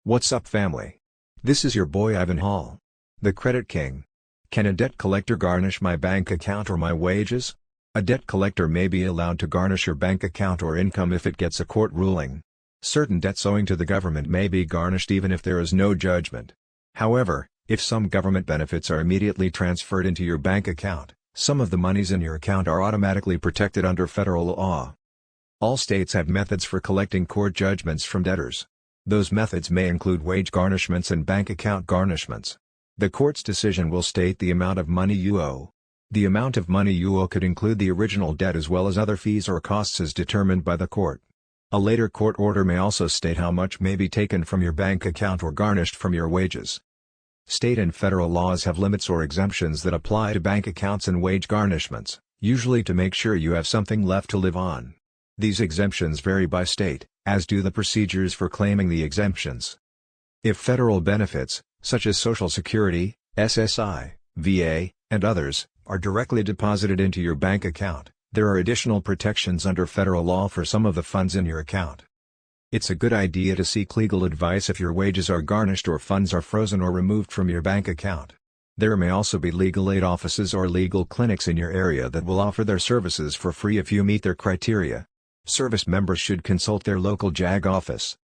What's up, family? This is your boy Ivan Hall, the Credit King. Can a debt collector garnish my bank account or my wages? A debt collector may be allowed to garnish your bank account or income if it gets a court ruling. Certain debts owing to the government may be garnished even if there is no judgment. However, if some government benefits are immediately transferred into your bank account, some of the monies in your account are automatically protected under federal law. All states have methods for collecting court judgments from debtors. Those methods may include wage garnishments and bank account garnishments. The court's decision will state the amount of money you owe. The amount of money you owe could include the original debt as well as other fees or costs as determined by the court. A later court order may also state how much may be taken from your bank account or garnished from your wages. State and federal laws have limits or exemptions that apply to bank accounts and wage garnishments, usually to make sure you have something left to live on. These exemptions vary by state, as do the procedures for claiming the exemptions. If federal benefits, such as Social Security, SSI, VA, and others, are directly deposited into your bank account, there are additional protections under federal law for some of the funds in your account. It's a good idea to seek legal advice if your wages are garnished or funds are frozen or removed from your bank account. There may also be legal aid offices or legal clinics in your area that will offer their services for free if you meet their criteria. Service members should consult their local JAG office.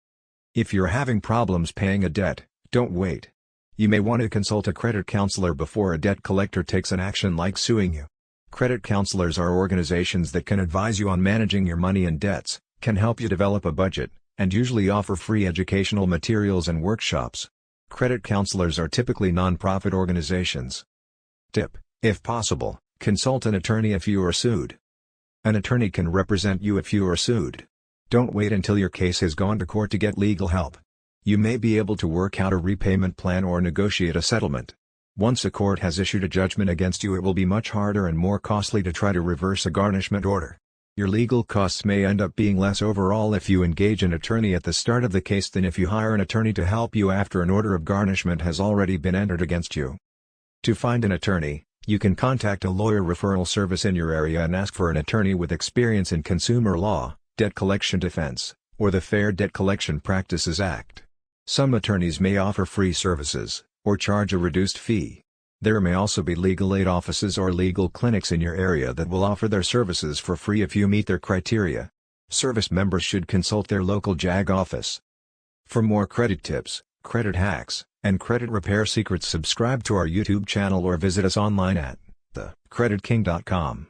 If you're having problems paying a debt, don't wait. You may want to consult a credit counselor before a debt collector takes an action like suing you. Credit counselors are organizations that can advise you on managing your money and debts, can help you develop a budget, and usually offer free educational materials and workshops. Credit counselors are typically non-profit organizations. Tip: if possible, consult an attorney if you are sued. An attorney can represent you if you are sued. Don't wait until your case has gone to court to get legal help. You may be able to work out a repayment plan or negotiate a settlement. Once a court has issued a judgment against you, it will be much harder and more costly to try to reverse a garnishment order. Your legal costs may end up being less overall if you engage an attorney at the start of the case than if you hire an attorney to help you after an order of garnishment has already been entered against you. To find an attorney, you can contact a lawyer referral service in your area and ask for an attorney with experience in consumer law, debt collection defense, or the Fair Debt Collection Practices Act. Some attorneys may offer free services, or charge a reduced fee. There may also be legal aid offices or legal clinics in your area that will offer their services for free if you meet their criteria. Service members should consult their local JAG office. For more credit tips, credit hacks, and credit repair secrets, subscribe to our YouTube channel or visit us online at thecreditking.com.